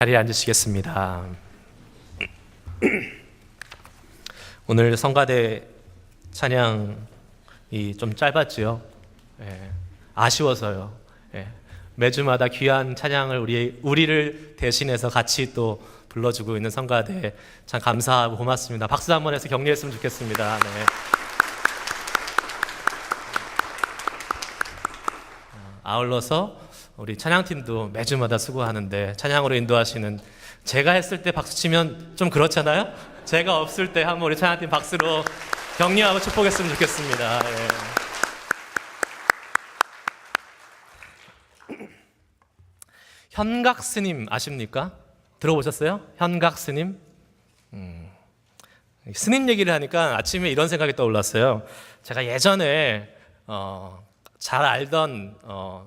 자리에 앉으시겠습니다. 오늘 성가대 찬양이 좀 짧았지요. 아쉬워서요. 매주마다 귀한 찬양을 우리를 대신해서 같이 또 불러주고 있는 성가대 참 감사하고 고맙습니다. 박수 한번 해서 격려했으면 좋겠습니다. 네. 아울러서 우리 찬양팀도 매주마다 수고하는데 찬양으로 인도하시는 제가 했을 때 박수 치면 좀 그렇잖아요? 제가 없을 때 한번 우리 찬양팀 박수로 격려하고 축복했으면 좋겠습니다. 예. 현각 스님 아십니까? 들어보셨어요? 현각 스님? 스님 얘기를 하니까 아침에 이런 생각이 떠올랐어요. 제가 예전에 잘 알던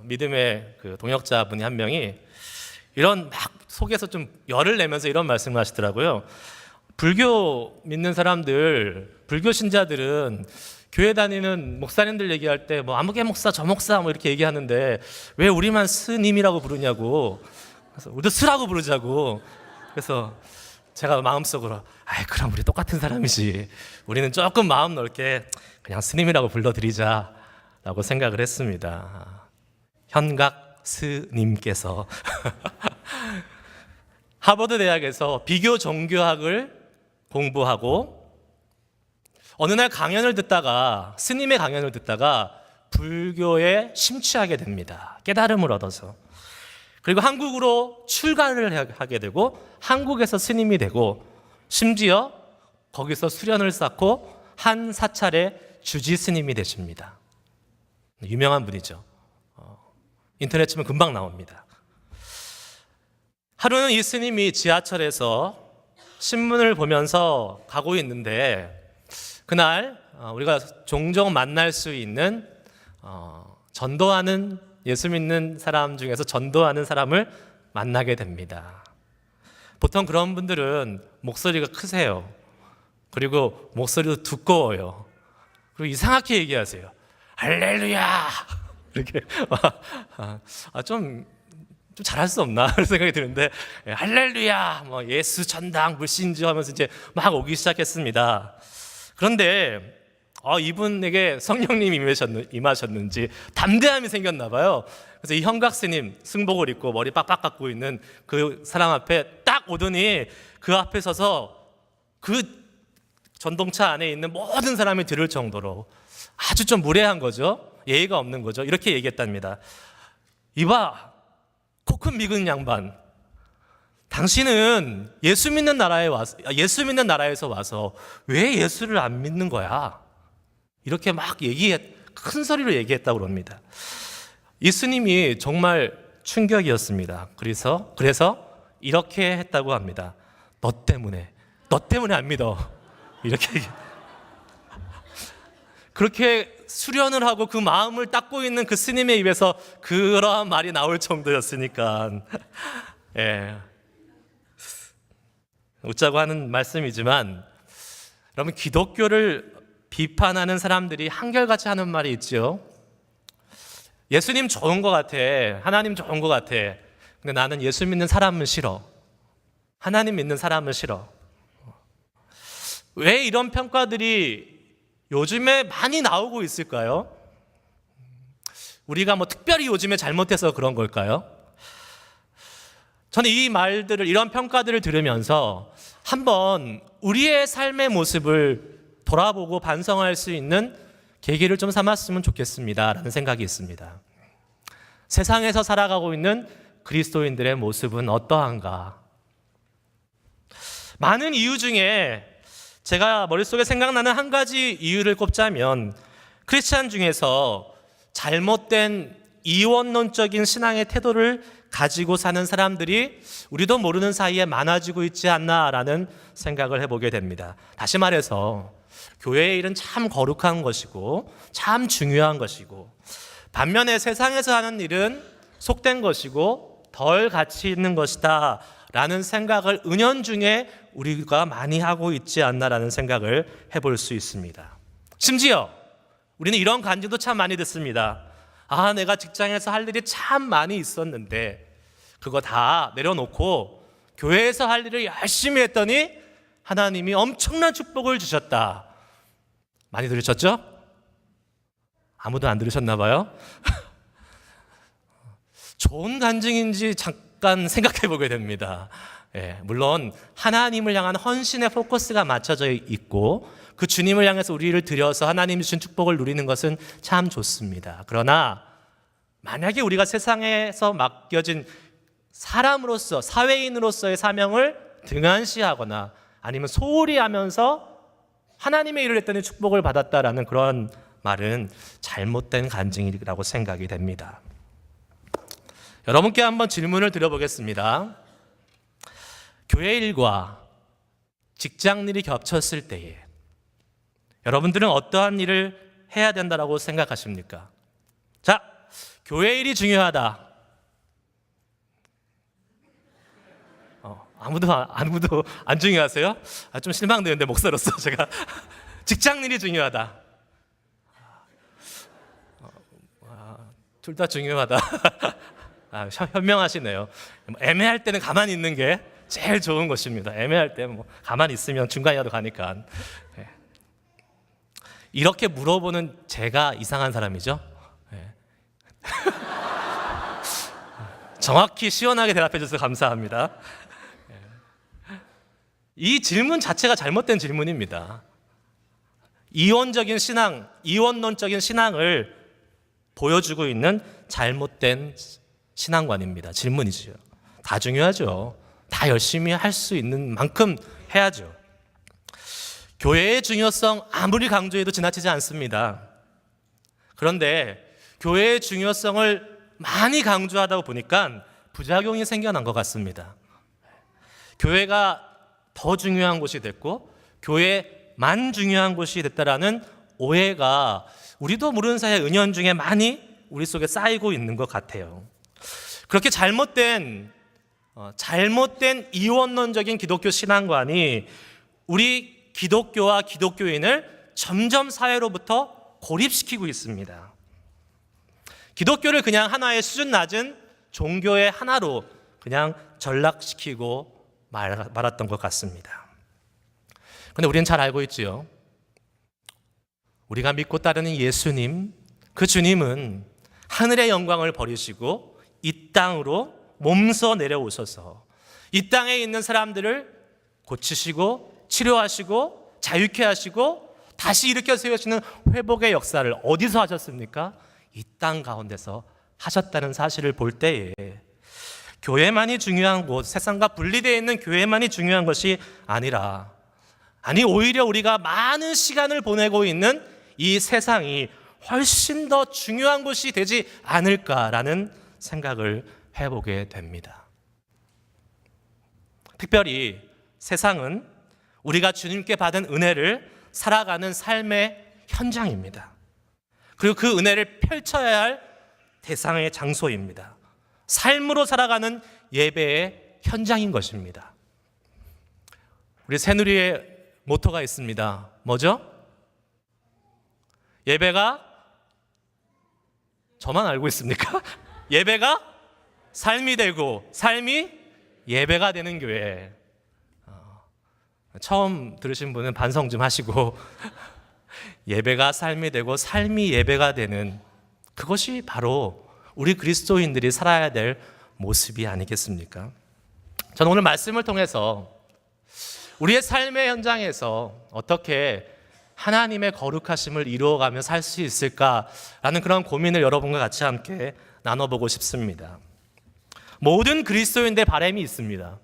믿음의 그 동역자분이 한 명이 이런 막 속에서 좀 열을 내면서 이런 말씀을 하시더라고요. 불교 믿는 사람들, 불교 신자들은 교회 다니는 목사님들 얘기할 때 뭐 아무개 목사, 저 목사 뭐 이렇게 얘기하는데 왜 우리만 스님이라고 부르냐고. 그래서 우리도 스라고 부르자고. 그래서 제가 마음속으로 그럼 우리 똑같은 사람이지. 우리는 조금 마음 넓게 그냥 스님이라고 불러드리자 라고 생각을 했습니다. 현각 스님께서 하버드 대학에서 비교 종교학을 공부하고 어느 날 스님의 강연을 듣다가 불교에 심취하게 됩니다. 깨달음을 얻어서. 그리고 한국으로 출가를 하게 되고 한국에서 스님이 되고 심지어 거기서 수련을 쌓고 한 사찰의 주지 스님이 되십니다. 유명한 분이죠. 인터넷 치면 금방 나옵니다. 하루는 이 스님이 지하철에서 신문을 보면서 가고 있는데 그날 우리가 종종 만날 수 있는 전도하는 예수 믿는 사람 중에서 전도하는 사람을 만나게 됩니다. 보통 그런 분들은 목소리가 크세요. 그리고 목소리도 두꺼워요. 그리고 이상하게 얘기하세요. 할렐루야! 이렇게 좀 잘할 수 없나 그런 생각이 드는데 할렐루야! 뭐 예수 전당 불신주 하면서 이제 막 오기 시작했습니다. 그런데 이분에게 성령님이 임하셨는지 담대함이 생겼나 봐요. 그래서 이 현각 스님 승복을 입고 머리 빡빡 깎고 있는 그 사람 앞에 딱 오더니 그 앞에 서서 그 전동차 안에 있는 모든 사람이 들을 정도로 아주 좀 무례한 거죠. 예의가 없는 거죠. 이렇게 얘기했답니다. 이봐, 코 큰 미근 양반. 당신은 예수 믿는 나라에서 와서 왜 예수를 안 믿는 거야? 이렇게 막 큰 소리로 얘기했다고 합니다. 이 스님이 정말 충격이었습니다. 그래서 이렇게 했다고 합니다. 너 때문에 안 믿어. 이렇게 그렇게 수련을 하고 그 마음을 닦고 있는 그 스님의 입에서 그러한 말이 나올 정도였으니까 웃자고 하는 말씀이지만 여러분, 기독교를 비판하는 사람들이 한결같이 하는 말이 있죠. 예수님 좋은 것 같아. 하나님 좋은 것 같아. 근데 나는 예수 믿는 사람은 싫어. 하나님 믿는 사람은 싫어. 왜 이런 평가들이 요즘에 많이 나오고 있을까요? 우리가 뭐 특별히 요즘에 잘못해서 그런 걸까요? 저는 이런 평가들을 들으면서 한번 우리의 삶의 모습을 돌아보고 반성할 수 있는 계기를 좀 삼았으면 좋겠습니다라는 생각이 있습니다. 세상에서 살아가고 있는 그리스도인들의 모습은 어떠한가? 많은 이유 중에 제가 머릿속에 생각나는 한 가지 이유를 꼽자면 크리스찬 중에서 잘못된 이원론적인 신앙의 태도를 가지고 사는 사람들이 우리도 모르는 사이에 많아지고 있지 않나라는 생각을 해보게 됩니다. 다시 말해서 교회의 일은 참 거룩한 것이고 참 중요한 것이고 반면에 세상에서 하는 일은 속된 것이고 덜 가치 있는 것이다 라는 생각을 은연중에 우리가 많이 하고 있지 않나라는 생각을 해볼 수 있습니다. 심지어 우리는 이런 간증도 참 많이 듣습니다. 내가 직장에서 할 일이 참 많이 있었는데 그거 다 내려놓고 교회에서 할 일을 열심히 했더니 하나님이 엄청난 축복을 주셨다. 많이 들으셨죠? 아무도 안 들으셨나 봐요. 좋은 간증인지 잠깐 생각해 보게 됩니다. 물론 하나님을 향한 헌신의 포커스가 맞춰져 있고 그 주님을 향해서 우리를 들여서 하나님이 주신 축복을 누리는 것은 참 좋습니다. 그러나 만약에 우리가 세상에서 맡겨진 사람으로서, 사회인으로서의 사명을 등한시하거나 아니면 소홀히 하면서 하나님의 일을 했더니 축복을 받았다라는 그런 말은 잘못된 간증이라고 생각이 됩니다. 여러분께 한번 질문을 드려보겠습니다. 교회 일과 직장 일이 겹쳤을 때에 여러분들은 어떠한 일을 해야 된다고 생각하십니까? 자, 교회 일이 중요하다. 아무도 안 중요하세요? 좀 실망되는데 목사로서 제가 직장 일이 중요하다. 둘 다 중요하다. 현명하시네요. 애매할 때는 가만히 있는 게 제일 좋은 것입니다. 애매할 때 가만히 있으면 중간이라도 가니까. 이렇게 물어보는 제가 이상한 사람이죠. 정확히 시원하게 대답해 주셔서 감사합니다. 이 질문 자체가 잘못된 질문입니다. 이원적인 신앙, 이원론적인 신앙을 보여주고 있는 잘못된 신앙관입니다. 질문이지요. 다 중요하죠. 다 열심히 할 수 있는 만큼 해야죠. 교회의 중요성 아무리 강조해도 지나치지 않습니다. 그런데 교회의 중요성을 많이 강조하다 보니까 부작용이 생겨난 것 같습니다. 교회가 더 중요한 곳이 됐고 교회만 중요한 곳이 됐다라는 오해가 우리도 모르는 사이에 은연중에 많이 우리 속에 쌓이고 있는 것 같아요. 그렇게 잘못된 이원론적인 기독교 신앙관이 우리 기독교와 기독교인을 점점 사회로부터 고립시키고 있습니다. 기독교를 그냥 하나의 수준 낮은 종교의 하나로 그냥 전락시키고 말았던 것 같습니다. 그런데 우리는 잘 알고 있지요. 우리가 믿고 따르는 예수님, 그 주님은 하늘의 영광을 버리시고 이 땅으로 몸소 내려오셔서 이 땅에 있는 사람들을 고치시고 치료하시고 자유케 하시고 다시 일으켜 세우시는 회복의 역사를 어디서 하셨습니까? 이 땅 가운데서 하셨다는 사실을 볼 때에 교회만이 중요한 곳, 세상과 분리되어 있는 교회만이 중요한 것이 아니라 오히려 우리가 많은 시간을 보내고 있는 이 세상이 훨씬 더 중요한 곳이 되지 않을까라는 생각을 해보게 됩니다. 특별히 세상은 우리가 주님께 받은 은혜를 살아가는 삶의 현장입니다. 그리고 그 은혜를 펼쳐야 할 대상의 장소입니다. 삶으로 살아가는 예배의 현장인 것입니다. 우리 새누리의 모토가 있습니다. 뭐죠? 예배가 저만 알고 있습니까? 예배가 삶이 되고 삶이 예배가 되는 교회. 처음 들으신 분은 반성 좀 하시고 예배가 삶이 되고 삶이 예배가 되는 그것이 바로 우리 그리스도인들이 살아야 될 모습이 아니겠습니까? 저는 오늘 말씀을 통해서 우리의 삶의 현장에서 어떻게 하나님의 거룩하심을 이루어가며 살 수 있을까라는 그런 고민을 여러분과 같이 함께 나눠보고 싶습니다. 모든 그리스도인들의 바람이 있습니다.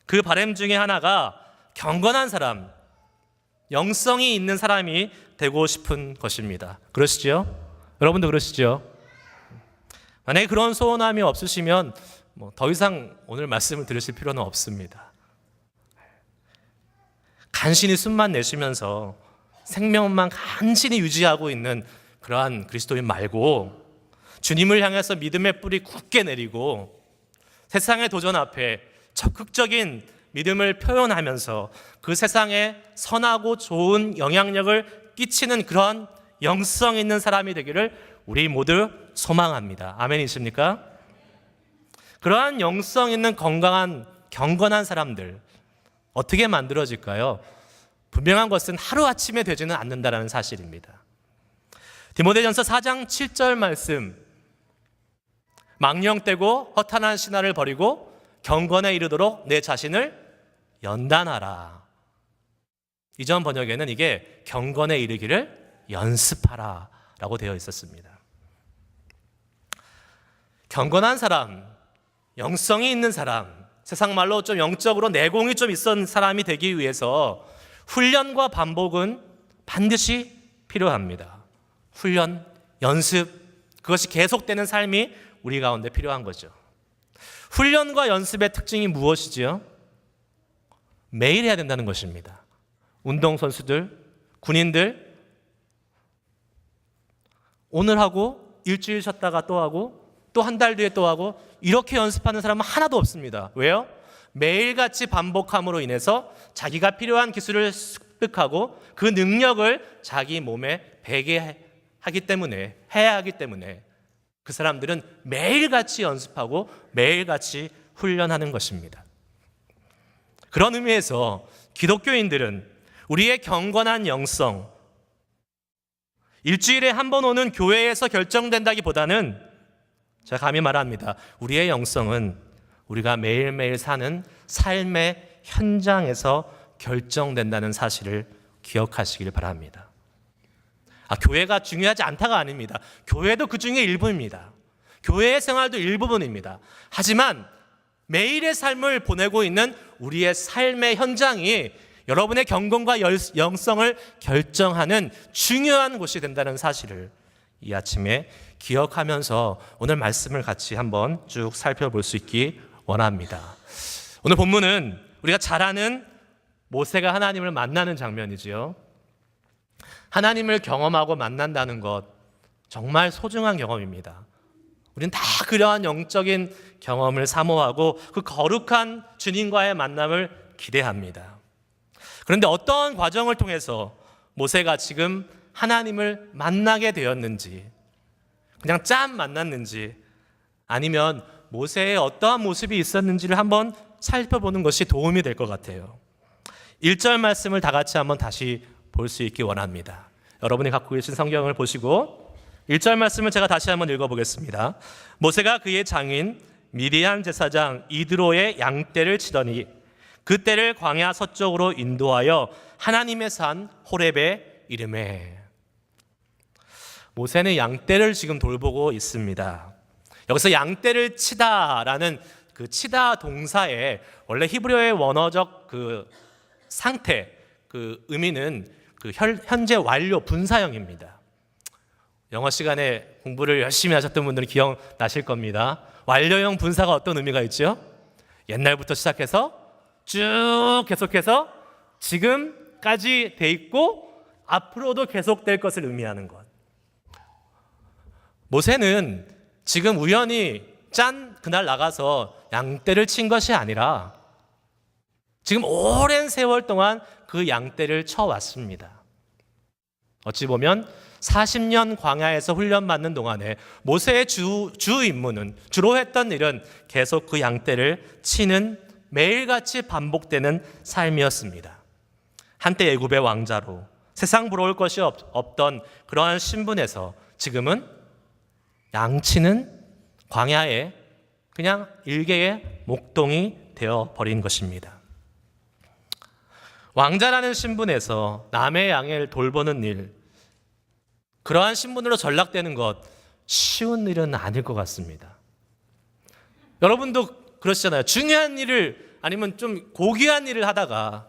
그 바람 중에 하나가 경건한 사람, 영성이 있는 사람이 되고 싶은 것입니다. 그러시죠? 여러분도 그러시죠? 만약에 그런 소원함이 없으시면 더 이상 오늘 말씀을 들으실 필요는 없습니다. 간신히 숨만 내쉬면서 생명만 간신히 유지하고 있는 그러한 그리스도인 말고 주님을 향해서 믿음의 뿌리 굳게 내리고 세상의 도전 앞에 적극적인 믿음을 표현하면서 그 세상에 선하고 좋은 영향력을 끼치는 그런 영성 있는 사람이 되기를 우리 모두 소망합니다. 아멘이십니까? 그러한 영성 있는 건강한 경건한 사람들 어떻게 만들어질까요? 분명한 것은 하루아침에 되지는 않는다는 사실입니다. 디모데전서 4장 7절 말씀, 망령되고 허탄한 신화를 버리고 경건에 이르도록 내 자신을 연단하라. 이전 번역에는 이게 경건에 이르기를 연습하라 라고 되어 있었습니다. 경건한 사람, 영성이 있는 사람, 세상 말로 좀 영적으로 내공이 좀 있는 사람이 되기 위해서 훈련과 반복은 반드시 필요합니다. 훈련, 연습, 그것이 계속되는 삶이 우리 가운데 필요한 거죠. 훈련과 연습의 특징이 무엇이지요? 매일 해야 된다는 것입니다. 운동선수들, 군인들, 오늘 하고 일주일 쉬었다가 또 하고 또 한 달 뒤에 또 하고 이렇게 연습하는 사람은 하나도 없습니다. 왜요? 매일같이 반복함으로 인해서 자기가 필요한 기술을 습득하고 그 능력을 자기 몸에 배게 하기 때문에, 해야 하기 때문에 그 사람들은 매일같이 연습하고 매일같이 훈련하는 것입니다. 그런 의미에서 기독교인들은 우리의 경건한 영성, 일주일에 한 번 오는 교회에서 결정된다기보다는 제가 감히 말합니다. 우리의 영성은 우리가 매일매일 사는 삶의 현장에서 결정된다는 사실을 기억하시길 바랍니다. 교회가 중요하지 않다가 아닙니다. 교회도 그 중에 일부입니다. 교회의 생활도 일부분입니다. 하지만 매일의 삶을 보내고 있는 우리의 삶의 현장이 여러분의 경건과 영성을 결정하는 중요한 곳이 된다는 사실을 이 아침에 기억하면서 오늘 말씀을 같이 한번 쭉 살펴볼 수 있기 원합니다. 오늘 본문은 우리가 잘 아는 모세가 하나님을 만나는 장면이지요. 하나님을 경험하고 만난다는 것 정말 소중한 경험입니다. 우리는 다 그러한 영적인 경험을 사모하고 그 거룩한 주님과의 만남을 기대합니다. 그런데 어떤 과정을 통해서 모세가 지금 하나님을 만나게 되었는지, 그냥 짠 만났는지, 아니면 모세의 어떠한 모습이 있었는지를 한번 살펴보는 것이 도움이 될 것 같아요. 1절 말씀을 다 같이 한번 다시 볼 수 있기 원합니다. 여러분이 갖고 계신 성경을 보시고 1절 말씀을 제가 다시 한번 읽어보겠습니다. 모세가 그의 장인 미디안 제사장 이드로의 양떼를 치더니 그 떼를 광야 서쪽으로 인도하여 하나님의 산 호렙에 이르매. 모세는 양떼를 지금 돌보고 있습니다. 여기서 양떼를 치다라는 그 치다 동사의 원래 히브리어의 원어적 그 상태, 그 의미는 그 현재 완료 분사형입니다. 영어 시간에 공부를 열심히 하셨던 분들은 기억나실 겁니다. 완료형 분사가 어떤 의미가 있죠? 옛날부터 시작해서 쭉 계속해서 지금까지 돼 있고 앞으로도 계속될 것을 의미하는 것. 모세는 지금 우연히 짠 그날 나가서 양떼를 친 것이 아니라 지금 오랜 세월 동안 그 양떼를 쳐왔습니다. 어찌 보면 40년 광야에서 훈련받는 동안에 모세의 주 임무는, 주로 했던 일은 계속 그 양떼를 치는 매일같이 반복되는 삶이었습니다. 한때 애굽의 왕자로 세상 부러울 것이 없던 그러한 신분에서 지금은 양치는 광야에 그냥 일개의 목동이 되어버린 것입니다. 왕자라는 신분에서 남의 양을 돌보는 일, 그러한 신분으로 전락되는 것 쉬운 일은 아닐 것 같습니다. 여러분도 그러시잖아요. 중요한 일을 아니면 좀 고귀한 일을 하다가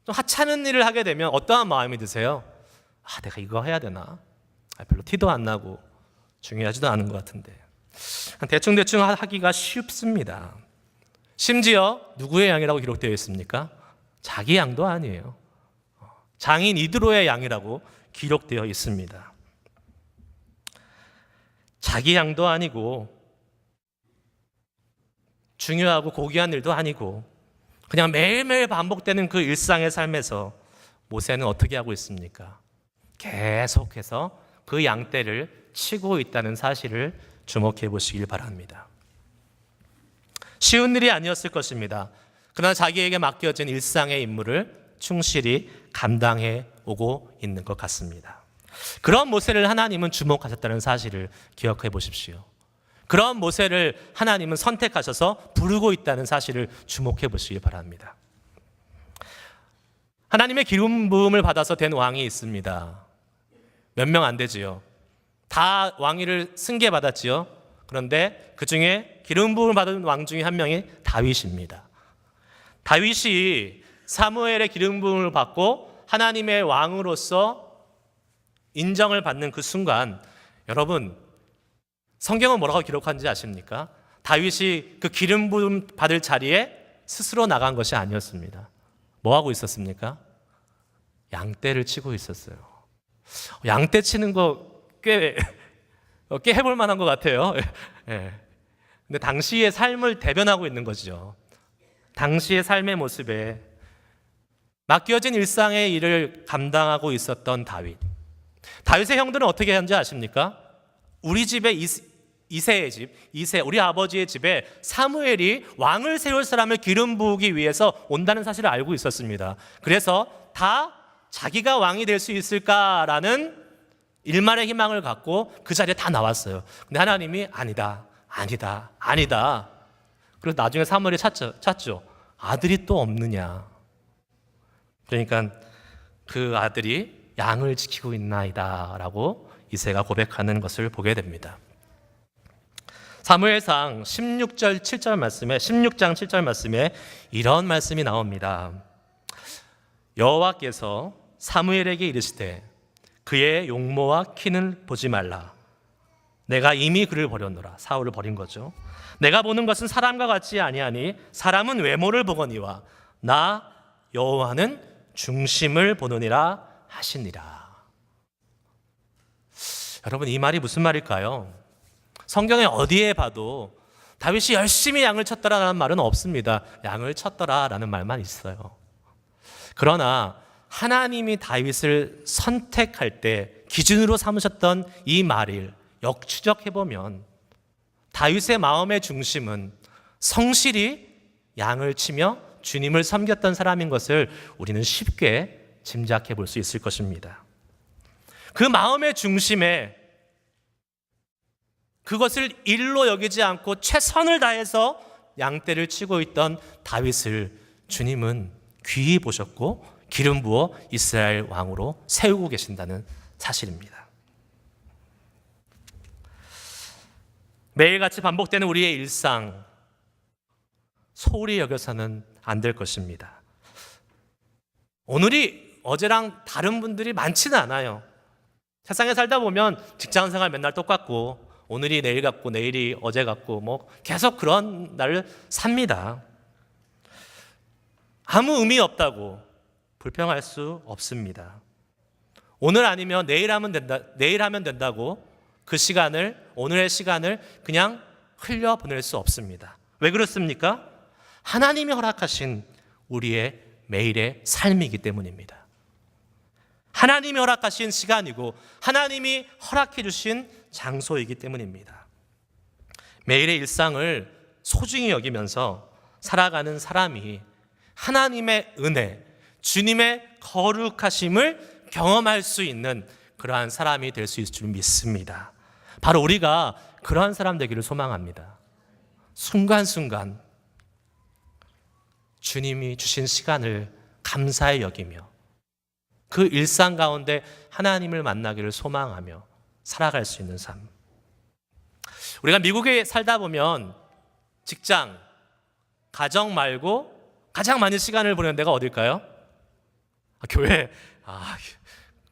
좀 하찮은 일을 하게 되면 어떠한 마음이 드세요? 내가 이거 해야 되나? 별로 티도 안 나고 중요하지도 않은 것 같은데. 대충 하기가 쉽습니다. 심지어 누구의 양이라고 기록되어 있습니까? 자기 양도 아니에요. 장인 이드로의 양이라고 기록되어 있습니다. 자기 양도 아니고 중요하고 고귀한 일도 아니고 그냥 매일매일 반복되는 그 일상의 삶에서 모세는 어떻게 하고 있습니까? 계속해서 그 양떼를 치고 있다는 사실을 주목해 보시길 바랍니다. 쉬운 일이 아니었을 것입니다. 그러나 자기에게 맡겨진 일상의 임무를 충실히 감당해 오고 있는 것 같습니다. 그런 모세를 하나님은 주목하셨다는 사실을 기억해 보십시오. 그런 모세를 하나님은 선택하셔서 부르고 있다는 사실을 주목해 보시기 바랍니다. 하나님의 기름 부음을 받아서 된 왕이 있습니다. 몇 명 안 되지요. 다 왕위를 승계받았지요. 그런데 그 중에 기름 부음을 받은 왕 중에 한 명이 다윗입니다. 다윗이 사무엘의 기름 부음을 받고 하나님의 왕으로서 인정을 받는 그 순간, 여러분 성경은 뭐라고 기록한지 아십니까? 다윗이 그 기름 부음 받을 자리에 스스로 나간 것이 아니었습니다. 뭐 하고 있었습니까? 양떼를 치고 있었어요. 양떼 치는 거 꽤 해볼 만한 것 같아요. 예. 근데 당시의 삶을 대변하고 있는 거죠. 당시의 삶의 모습에 맡겨진 일상의 일을 감당하고 있었던 다윗. 다윗의 형들은 어떻게 하는지 아십니까? 우리 집에 이새의 집, 우리 아버지의 집에 사무엘이 왕을 세울 사람을 기름 부으기 위해서 온다는 사실을 알고 있었습니다. 그래서 다 자기가 왕이 될 수 있을까라는 일말의 희망을 갖고 그 자리에 다 나왔어요. 근데 하나님이 아니다. 그래서 나중에 사무엘이 찾죠. 아들이 또 없느냐. 그러니까 그 아들이 양을 지키고 있나이다 라고 이새가 고백하는 것을 보게 됩니다. 사무엘상 16장 7절 말씀에 이런 말씀이 나옵니다. 여호와께서 사무엘에게 이르시되 그의 용모와 키는 보지 말라. 내가 이미 그를 버렸노라. 사울을 버린 거죠. 내가 보는 것은 사람과 같지 아니하니 사람은 외모를 보거니와 나 여호와는 중심을 보느니라 하시니라. 여러분, 이 말이 무슨 말일까요? 성경에 어디에 봐도 다윗이 열심히 양을 쳤더라라는 말은 없습니다. 양을 쳤더라라는 말만 있어요. 그러나 하나님이 다윗을 선택할 때 기준으로 삼으셨던 이 말을 역추적해보면 다윗의 마음의 중심은 성실히 양을 치며 주님을 섬겼던 사람인 것을 우리는 쉽게 짐작해 볼 수 있을 것입니다. 그 마음의 중심에 그것을 일로 여기지 않고 최선을 다해서 양떼를 치고 있던 다윗을 주님은 귀히 보셨고 기름 부어 이스라엘 왕으로 세우고 계신다는 사실입니다. 매일같이 반복되는 우리의 일상, 소홀히 여겨서는 안 될 것입니다. 오늘이 어제랑 다른 분들이 많지는 않아요. 세상에 살다 보면 직장생활 맨날 똑같고 오늘이 내일 같고 내일이 어제 같고 뭐 계속 그런 날을 삽니다. 아무 의미 없다고 불평할 수 없습니다. 오늘 아니면 내일 하면 된다고 그 시간을, 오늘의 시간을 그냥 흘려보낼 수 없습니다. 왜 그렇습니까? 하나님이 허락하신 우리의 매일의 삶이기 때문입니다. 하나님이 허락하신 시간이고 하나님이 허락해 주신 장소이기 때문입니다. 매일의 일상을 소중히 여기면서 살아가는 사람이 하나님의 은혜, 주님의 거룩하심을 경험할 수 있는 그러한 사람이 될 수 있을 줄 믿습니다. 바로 우리가 그러한 사람 되기를 소망합니다. 순간순간 주님이 주신 시간을 감사히 여기며 그 일상 가운데 하나님을 만나기를 소망하며 살아갈 수 있는 삶. 우리가 미국에 살다 보면 직장, 가정 말고 가장 많은 시간을 보내는 데가 어딜까요? 교회.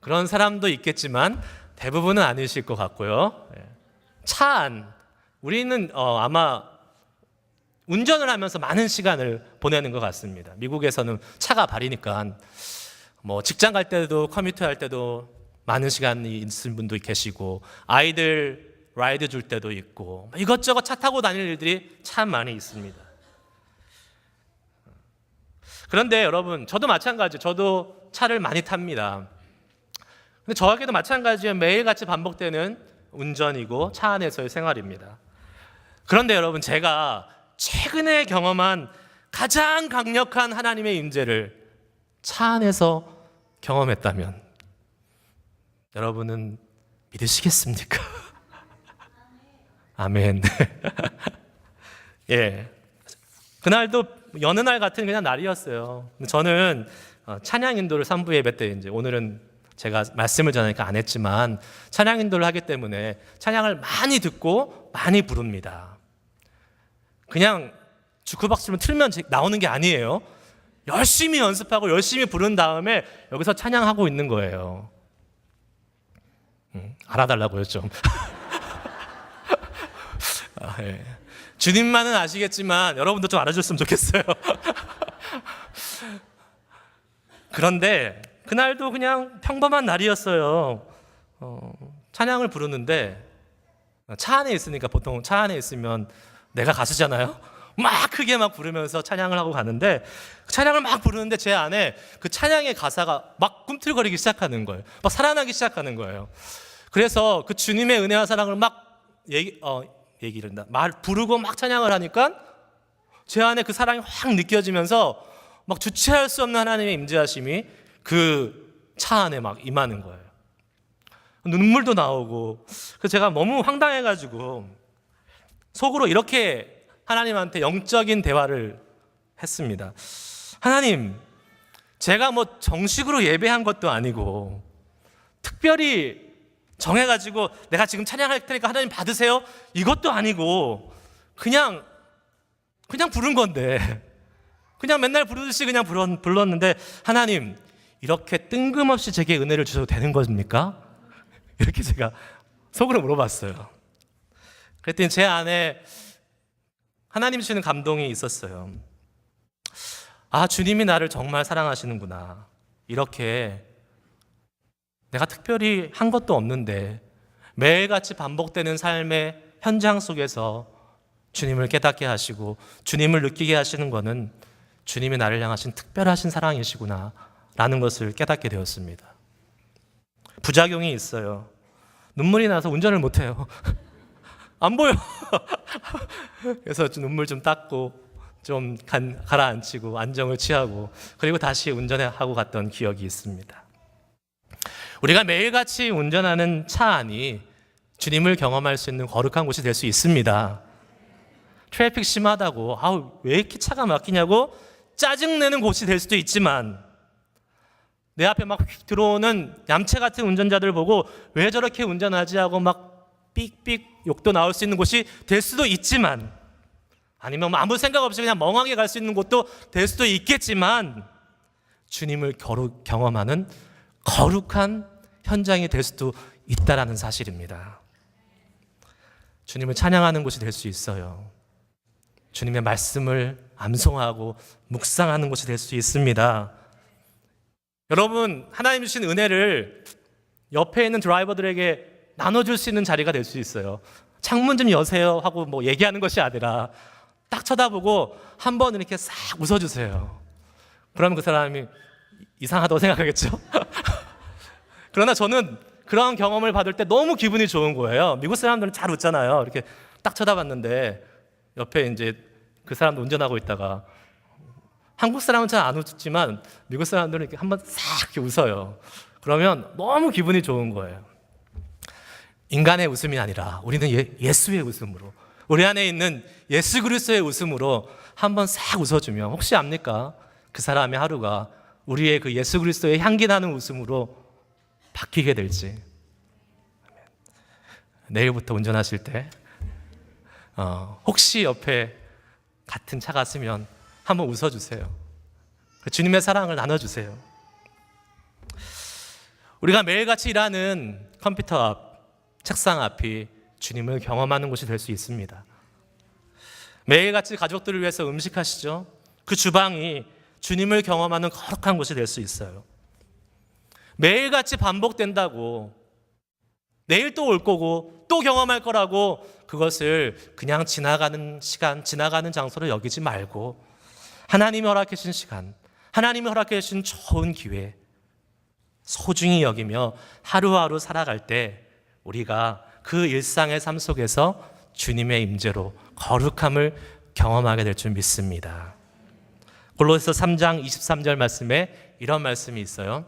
그런 사람도 있겠지만 대부분은 아니실 것 같고요. 차 안. 우리는 아마 운전을 하면서 많은 시간을 보내는 것 같습니다. 미국에서는 차가 발이니까 뭐 직장 갈 때도 커뮤니티 할 때도 많은 시간이 있는 분도 계시고 아이들 라이드 줄 때도 있고 이것저것 차 타고 다닐 일들이 참 많이 있습니다. 그런데 여러분, 저도 마찬가지예요. 저도 차를 많이 탑니다. 근데 저에게도 마찬가지로 매일같이 반복되는 운전이고 차 안에서의 생활입니다. 그런데 여러분, 제가 최근에 경험한 가장 강력한 하나님의 임재를 차 안에서 경험했다면 여러분은 믿으시겠습니까? 아멘. 예. 그날도 여느 날 같은 그냥 날이었어요. 저는 찬양 인도를 3부 예배 때 이제 오늘은 제가 말씀을 전하니까 안 했지만 찬양 인도를 하기 때문에 찬양을 많이 듣고 많이 부릅니다. 그냥 주크박스를 틀면 나오는 게 아니에요. 열심히 연습하고 열심히 부른 다음에 여기서 찬양하고 있는 거예요. 알아달라고요 좀. 예. 주님만은 아시겠지만 여러분도 좀 알아줬으면 좋겠어요. 그런데 그날도 그냥 평범한 날이었어요. 찬양을 부르는데 차 안에 있으니까 보통 차 안에 있으면 내가 가수잖아요. 막 크게 막 부르면서 찬양을 하고 가는데 찬양을 막 부르는데 제 안에 그 찬양의 가사가 막 꿈틀거리기 시작하는 거예요. 막 살아나기 시작하는 거예요. 그래서 그 주님의 은혜와 사랑을 막 말 부르고 막 찬양을 하니까 제 안에 그 사랑이 확 느껴지면서 막 주체할 수 없는 하나님의 임재하심이 그 차 안에 막 임하는 거예요. 눈물도 나오고 그래서 제가 너무 황당해가지고 속으로 이렇게 하나님한테 영적인 대화를 했습니다. 하나님, 제가 뭐 정식으로 예배한 것도 아니고 특별히 정해가지고 내가 지금 찬양할 테니까 하나님 받으세요 이것도 아니고 그냥 부른 건데 그냥 맨날 부르듯이 그냥 불렀는데 하나님 이렇게 뜬금없이 제게 은혜를 주셔도 되는 겁니까? 이렇게 제가 속으로 물어봤어요. 그랬더니 제 안에 하나님 주시는 감동이 있었어요. 아, 주님이 나를 정말 사랑하시는구나. 이렇게 내가 특별히 한 것도 없는데 매일같이 반복되는 삶의 현장 속에서 주님을 깨닫게 하시고 주님을 느끼게 하시는 것은 주님이 나를 향하신 특별하신 사랑이시구나 라는 것을 깨닫게 되었습니다. 부작용이 있어요. 눈물이 나서 운전을 못해요. 안 보여. 그래서 눈물 좀 닦고 좀 가라앉히고 안정을 취하고 그리고 다시 운전하고 갔던 기억이 있습니다. 우리가 매일같이 운전하는 차 안이 주님을 경험할 수 있는 거룩한 곳이 될 수 있습니다. 트래픽 심하다고 왜 이렇게 차가 막히냐고 짜증내는 곳이 될 수도 있지만 내 앞에 막 휙 들어오는 얌체 같은 운전자들 보고 왜 저렇게 운전하지 하고 막 삑삑 욕도 나올 수 있는 곳이 될 수도 있지만 아니면 아무 생각 없이 그냥 멍하게 갈 수 있는 곳도 될 수도 있겠지만 주님을 경험하는 거룩한 현장이 될 수도 있다라는 사실입니다. 주님을 찬양하는 곳이 될 수 있어요. 주님의 말씀을 암송하고 묵상하는 곳이 될 수 있습니다. 여러분, 하나님 주신 은혜를 옆에 있는 드라이버들에게 나눠줄 수 있는 자리가 될 수 있어요. 창문 좀 여세요 하고 뭐 얘기하는 것이 아니라 딱 쳐다보고 한번 이렇게 싹 웃어주세요. 그러면 그 사람이 이상하다고 생각하겠죠? 그러나 저는 그런 경험을 받을 때 너무 기분이 좋은 거예요. 미국 사람들은 잘 웃잖아요. 이렇게 딱 쳐다봤는데 옆에 이제 그 사람도 운전하고 있다가 한국 사람은 잘 안 웃지만 미국 사람들은 이렇게 한번 싹 이렇게 웃어요. 그러면 너무 기분이 좋은 거예요. 인간의 웃음이 아니라 우리는 예수의 웃음으로 우리 안에 있는 예수 그리스도의 웃음으로 한번 싹 웃어주면 혹시 압니까? 그 사람의 하루가 우리의 그 예수 그리스도의 향기 나는 웃음으로 바뀌게 될지. 내일부터 운전하실 때 혹시 옆에 같은 차가 있으면 한번 웃어주세요. 주님의 사랑을 나눠주세요. 우리가 매일같이 일하는 컴퓨터 앞, 책상 앞이 주님을 경험하는 곳이 될 수 있습니다. 매일같이 가족들을 위해서 음식하시죠. 그 주방이 주님을 경험하는 거룩한 곳이 될 수 있어요. 매일같이 반복된다고 내일 또 올 거고 또 경험할 거라고 그것을 그냥 지나가는 시간, 지나가는 장소로 여기지 말고 하나님이 허락해 주신 시간, 하나님이 허락해 주신 좋은 기회 소중히 여기며 하루하루 살아갈 때 우리가 그 일상의 삶 속에서 주님의 임재로 거룩함을 경험하게 될 줄 믿습니다. 골로새서 3장 23절 말씀에 이런 말씀이 있어요.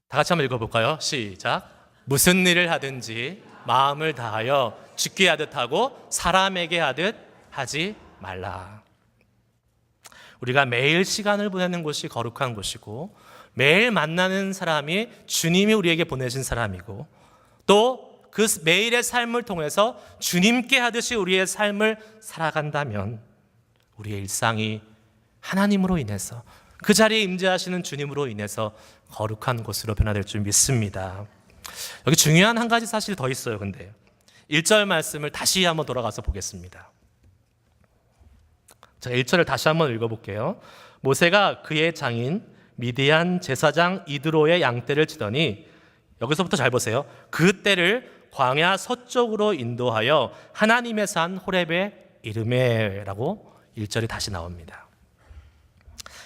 다 같이 한번 읽어볼까요? 시작. 무슨 일을 하든지 마음을 다하여 주께 하듯 하고 사람에게 하듯 하지 말라. 우리가 매일 시간을 보내는 곳이 거룩한 곳이고, 매일 만나는 사람이 주님이 우리에게 보내신 사람이고, 또 그 매일의 삶을 통해서 주님께 하듯이 우리의 삶을 살아간다면 우리의 일상이 하나님으로 인해서, 그 자리에 임재하시는 주님으로 인해서 거룩한 곳으로 변화될 줄 믿습니다. 여기 중요한 한 가지 사실이 더 있어요. 근데 1절 말씀을 다시 한번 돌아가서 보겠습니다. 자, 1절을 다시 한번 읽어볼게요. 모세가 그의 장인 미디안 제사장 이드로의 양떼를 치더니, 여기서부터 잘 보세요. 그 떼를 광야 서쪽으로 인도하여 하나님의 산 호렙에 이르매라고 1절이 다시 나옵니다.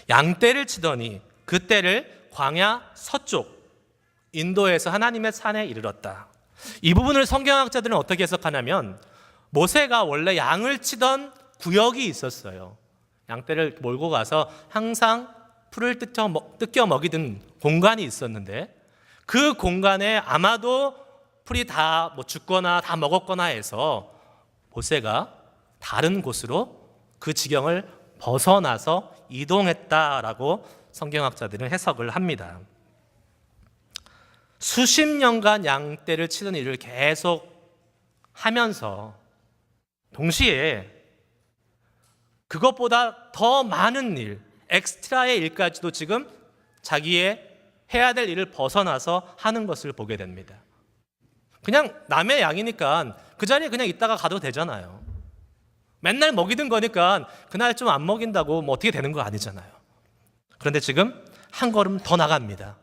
양떼를 치더니 그 떼를 광야 서쪽 인도에서 하나님의 산에 이르렀다. 이 부분을 성경학자들은 어떻게 해석하냐면, 모세가 원래 양을 치던 구역이 있었어요. 양떼를 몰고 가서 항상 풀을 뜯겨 먹이던 공간이 있었는데, 그 공간에 아마도 풀이 다 죽거나 다 먹었거나 해서 모세가 다른 곳으로 그 지경을 벗어나서 이동했다라고 성경학자들은 해석을 합니다. 수십 년간 양떼를 치는 일을 계속 하면서 동시에 그것보다 더 많은 일, 엑스트라의 일까지도 지금 자기의 해야 될 일을 벗어나서 하는 것을 보게 됩니다. 그냥 남의 양이니까 그 자리에 그냥 있다가 가도 되잖아요. 맨날 먹이던 거니까 그날 좀 안 먹인다고 어떻게 되는 거 아니잖아요. 그런데 지금 한 걸음 더 나갑니다.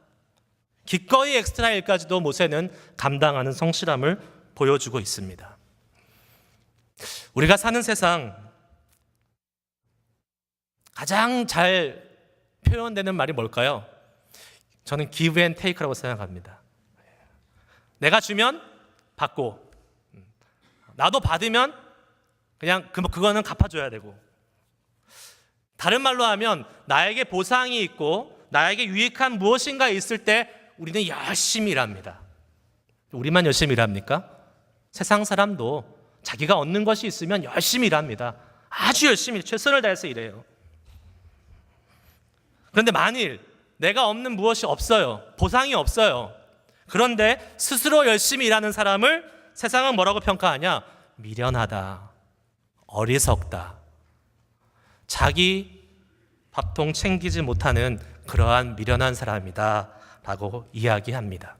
기꺼이 엑스트라 일까지도 모세는 감당하는 성실함을 보여주고 있습니다. 우리가 사는 세상 가장 잘 표현되는 말이 뭘까요? 저는 give and take라고 생각합니다. 내가 주면 받고, 나도 받으면 그냥 그거는 갚아줘야 되고, 다른 말로 하면 나에게 보상이 있고 나에게 유익한 무엇인가 있을 때 우리는 열심히 일합니다. 우리만 열심히 일합니까? 세상 사람도 자기가 얻는 것이 있으면 열심히 일합니다. 아주 열심히 최선을 다해서 일해요. 그런데 만일 내가 없는 무엇이 없어요, 보상이 없어요, 그런데 스스로 열심히 일하는 사람을 세상은 뭐라고 평가하냐? 미련하다, 어리석다, 자기 밥통 챙기지 못하는 그러한 미련한 사람이다 라고 이야기합니다.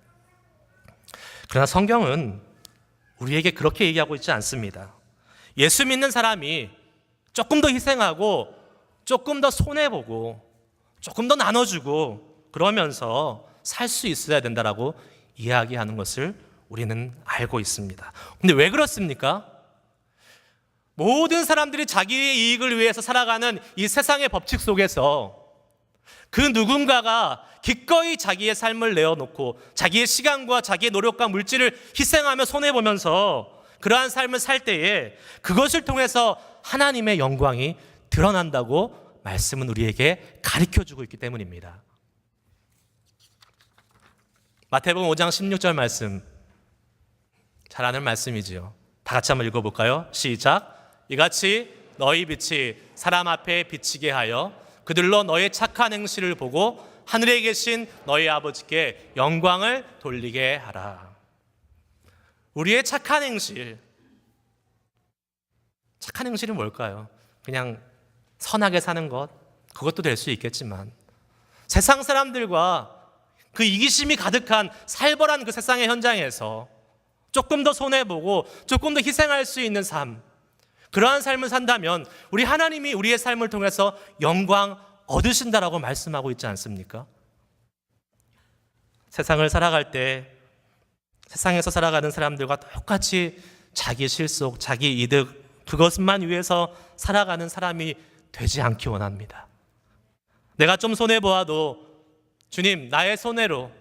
그러나 성경은 우리에게 그렇게 얘기하고 있지 않습니다. 예수 믿는 사람이 조금 더 희생하고 조금 더 손해보고 조금 더 나눠주고 그러면서 살 수 있어야 된다라고 이야기하는 것을 우리는 알고 있습니다. 근데 왜 그렇습니까? 모든 사람들이 자기의 이익을 위해서 살아가는 이 세상의 법칙 속에서 그 누군가가 기꺼이 자기의 삶을 내어놓고 자기의 시간과 자기의 노력과 물질을 희생하며 손해보면서 그러한 삶을 살 때에 그것을 통해서 하나님의 영광이 드러난다고 말씀은 우리에게 가르쳐주고 있기 때문입니다. 마태복음 5장 16절 말씀, 잘 아는 말씀이지요. 다 같이 한번 읽어볼까요? 시작. 이같이 너희 빛이 사람 앞에 비치게 하여 그들로 너의 착한 행실을 보고 하늘에 계신 너희 아버지께 영광을 돌리게 하라. 우리의 착한 행실, 착한 행실이 뭘까요? 그냥 선하게 사는 것, 그것도 될 수 있겠지만 세상 사람들과 그 이기심이 가득한 살벌한 그 세상의 현장에서 조금 더 손해보고 조금 더 희생할 수 있는 삶, 그러한 삶을 산다면 우리 하나님이 우리의 삶을 통해서 영광 얻으신다라고 말씀하고 있지 않습니까? 세상을 살아갈 때 세상에서 살아가는 사람들과 똑같이 자기 실속, 자기 이득, 그것만 위해서 살아가는 사람이 되지 않기 원합니다. 내가 좀 손해보아도 주님, 나의 손해로,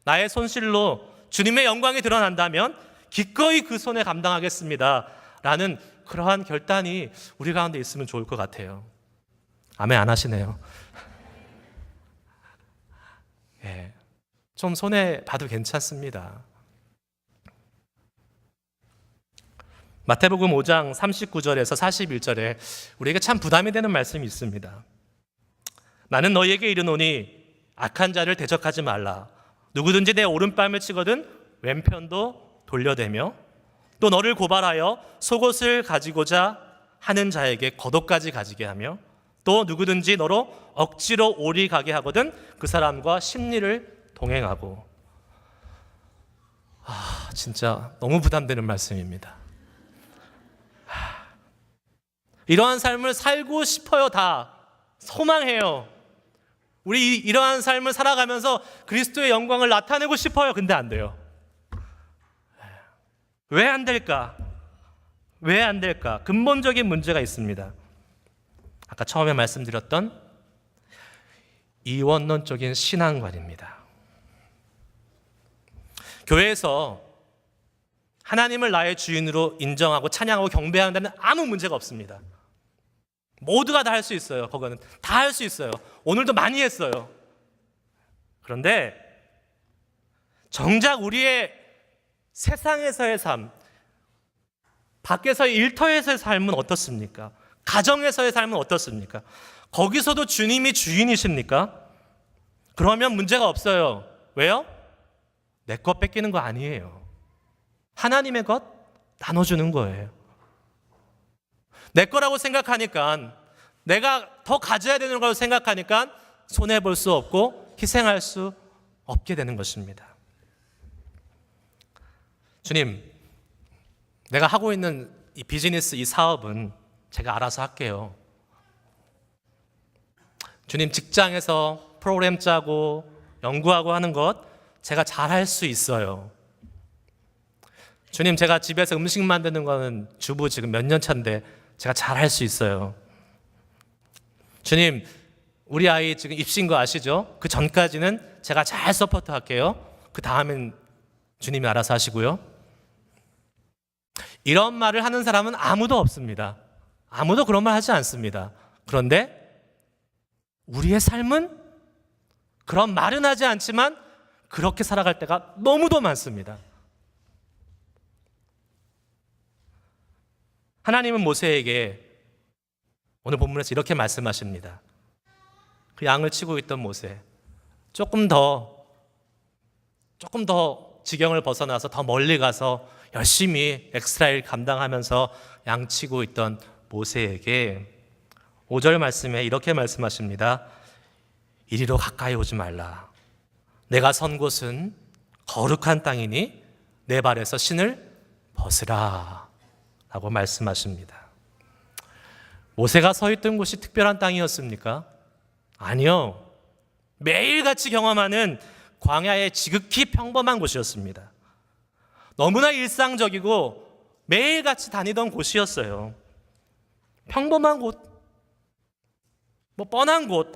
나의 손실로 주님의 영광이 드러난다면 기꺼이 그 손해 감당하겠습니다 라는 그러한 결단이 우리 가운데 있으면 좋을 것 같아요. 아멘 안 하시네요. 예, 좀 손해 봐도 괜찮습니다. 마태복음 5장 39절에서 41절에 우리에게 참 부담이 되는 말씀이 있습니다. 나는 너희에게 이르노니 악한 자를 대적하지 말라. 누구든지 내 오른뺨을 치거든 왼편도 돌려대며 또 너를 고발하여 속옷을 가지고자 하는 자에게 겉옷까지 가지게 하며 또 누구든지 너로 억지로 오리 가게 하거든 그 사람과 심리를 동행하고. 진짜 너무 부담되는 말씀입니다. 이러한 삶을 살고 싶어요. 다 소망해요. 우리 이러한 삶을 살아가면서 그리스도의 영광을 나타내고 싶어요. 근데 안 돼요. 왜 안 될까? 왜 안 될까? 근본적인 문제가 있습니다. 아까 처음에 말씀드렸던 이원론적인 신앙관입니다. 교회에서 하나님을 나의 주인으로 인정하고 찬양하고 경배하는 데는 아무 문제가 없습니다. 모두가 다 할 수 있어요. 그거는 다 할 수 있어요. 오늘도 많이 했어요. 그런데 정작 우리의 세상에서의 삶, 밖에서의 일터에서의 삶은 어떻습니까? 가정에서의 삶은 어떻습니까? 거기서도 주님이 주인이십니까? 그러면 문제가 없어요. 왜요? 내 것 뺏기는 거 아니에요. 하나님의 것 나눠주는 거예요. 내 거라고 생각하니까, 내가 더 가져야 되는 걸 생각하니까 손해볼 수 없고 희생할 수 없게 되는 것입니다. 주님, 내가 하고 있는 이 비즈니스, 이 사업은 제가 알아서 할게요. 주님, 직장에서 프로그램 짜고 연구하고 하는 것 제가 잘 할 수 있어요. 주님, 제가 집에서 음식 만드는 거는 주부 지금 몇 년 차인데 제가 잘 할 수 있어요. 주님, 우리 아이 지금 입시인 거 아시죠? 그 전까지는 제가 잘 서포트 할게요. 그 다음엔 주님이 알아서 하시고요. 이런 말을 하는 사람은 아무도 없습니다. 아무도 그런 말 하지 않습니다. 그런데 우리의 삶은 그런 말은 하지 않지만 그렇게 살아갈 때가 너무도 많습니다. 하나님은 모세에게 오늘 본문에서 이렇게 말씀하십니다. 그 양을 치고 있던 모세, 조금 더 지경을 벗어나서 더 멀리 가서 열심히 엑스트라일 감당하면서 양 치고 있던 모세에게 5절 말씀에 이렇게 말씀하십니다. 이리로 가까이 오지 말라. 내가 선 곳은 거룩한 땅이니 내 발에서 신을 벗으라 라고 말씀하십니다. 모세가 서 있던 곳이 특별한 땅이었습니까? 아니요. 매일같이 경험하는 광야의 지극히 평범한 곳이었습니다. 너무나 일상적이고 매일같이 다니던 곳이었어요. 평범한 곳, 뻔한 곳.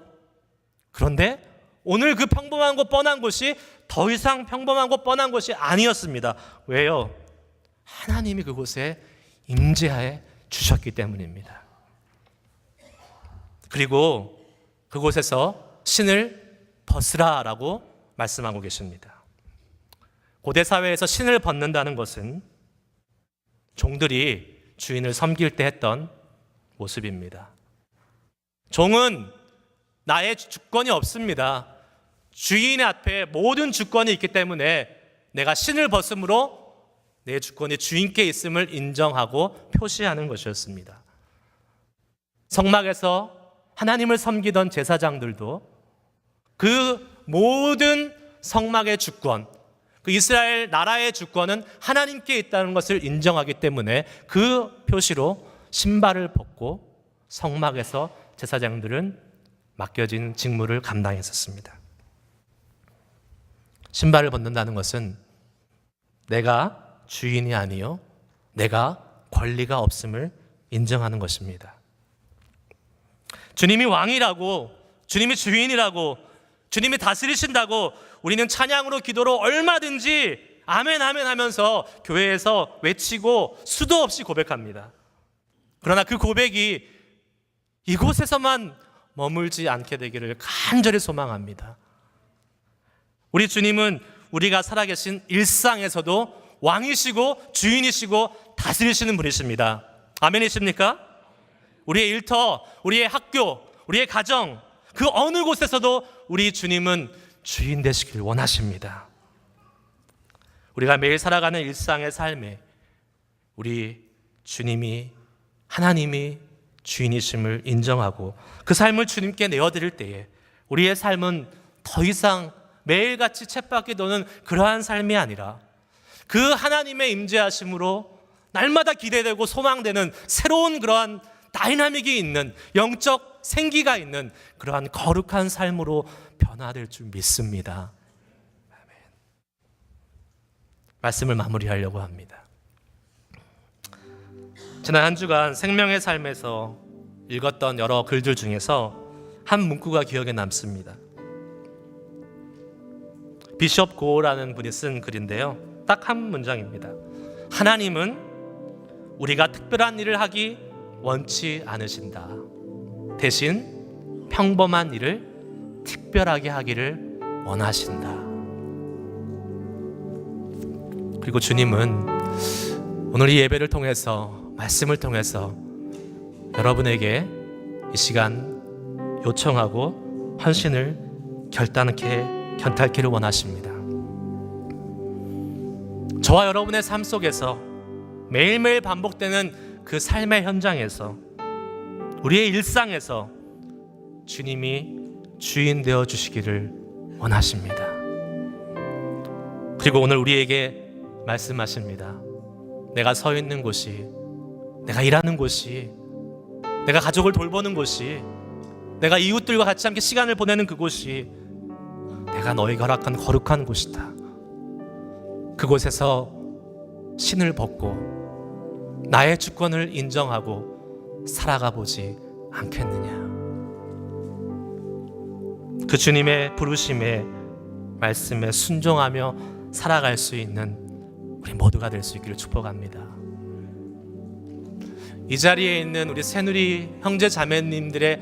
그런데 오늘 그 평범한 곳, 뻔한 곳이 더 이상 평범한 곳, 뻔한 곳이 아니었습니다. 왜요? 하나님이 그곳에 임재하여 주셨기 때문입니다. 그리고 그곳에서 신을 벗으라라고 말씀하고 계십니다. 고대 사회에서 신을 벗는다는 것은 종들이 주인을 섬길 때 했던 모습입니다. 종은 나의 주권이 없습니다. 주인 앞에 모든 주권이 있기 때문에 내가 신을 벗음으로 내 주권이 주인께 있음을 인정하고 표시하는 것이었습니다. 성막에서 하나님을 섬기던 제사장들도 그 모든 성막의 주권, 그 이스라엘 나라의 주권은 하나님께 있다는 것을 인정하기 때문에 그 표시로 신발을 벗고 성막에서 제사장들은 맡겨진 직무를 감당했었습니다. 신발을 벗는다는 것은 내가 주인이 아니요 내가 권리가 없음을 인정하는 것입니다. 주님이 왕이라고, 주님이 주인이라고, 주님이 다스리신다고 우리는 찬양으로 기도로 얼마든지 아멘 아멘 하면서 교회에서 외치고 수도 없이 고백합니다. 그러나 그 고백이 이곳에서만 머물지 않게 되기를 간절히 소망합니다. 우리 주님은 우리가 살아계신 일상에서도 왕이시고 주인이시고 다스리시는 분이십니다. 아멘이십니까? 우리의 일터, 우리의 학교, 우리의 가정, 그 어느 곳에서도 우리 주님은 주인 되시길 원하십니다. 우리가 매일 살아가는 일상의 삶에 우리 주님이, 하나님이 주인이심을 인정하고 그 삶을 주님께 내어드릴 때에 우리의 삶은 더 이상 매일같이 쳇바퀴 도는 그러한 삶이 아니라 그 하나님의 임재하심으로 날마다 기대되고 소망되는 새로운 그러한 다이나믹이 있는 영적 생기가 있는 그러한 거룩한 삶으로 변화될 줄 믿습니다. 아멘. 말씀을 마무리하려고 합니다. 지난 한 주간 생명의 삶에서 읽었던 여러 글들 중에서 한 문구가 기억에 남습니다. 비숍 고라는 분이 쓴 글인데요, 딱 한 문장입니다. 하나님은 우리가 특별한 일을 하기 원치 않으신다. 대신 평범한 일을 특별하게 하기를 원하신다. 그리고 주님은 오늘 이 예배를 통해서, 말씀을 통해서 여러분에게 이 시간 요청하고 헌신을 결단케 원하십니다. 저와 여러분의 삶 속에서 매일매일 반복되는 그 삶의 현장에서, 우리의 일상에서 주님이 주인 되어 주시기를 원하십니다. 그리고 오늘 우리에게 말씀하십니다. 내가 서 있는 곳이, 내가 일하는 곳이, 내가 가족을 돌보는 곳이, 내가 이웃들과 같이 함께 시간을 보내는 그곳이 내가 너에게 허락한 거룩한 곳이다. 그곳에서 신을 벗고 나의 주권을 인정하고 살아가 보지 않겠느냐. 그 주님의 부르심에, 말씀에 순종하며 살아갈 수 있는 우리 모두가 될 수 있기를 축복합니다. 이 자리에 있는 우리 새누리 형제 자매님들의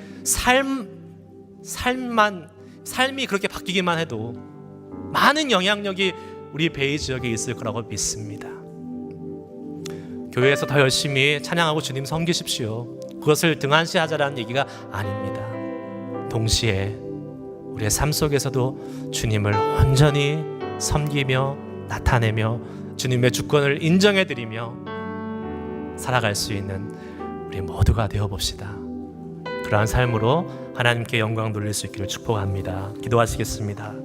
삶이 그렇게 바뀌기만 해도 많은 영향력이 우리 베이 지역에 있을 거라고 믿습니다. 교회에서 더 열심히 찬양하고 주님 섬기십시오. 그것을 등한시하자라는 얘기가 아닙니다. 동시에 우리의 삶 속에서도 주님을 온전히 섬기며 나타내며 주님의 주권을 인정해드리며 살아갈 수 있는 우리 모두가 되어봅시다. 그러한 삶으로 하나님께 영광 돌릴 수 있기를 축복합니다. 기도하시겠습니다.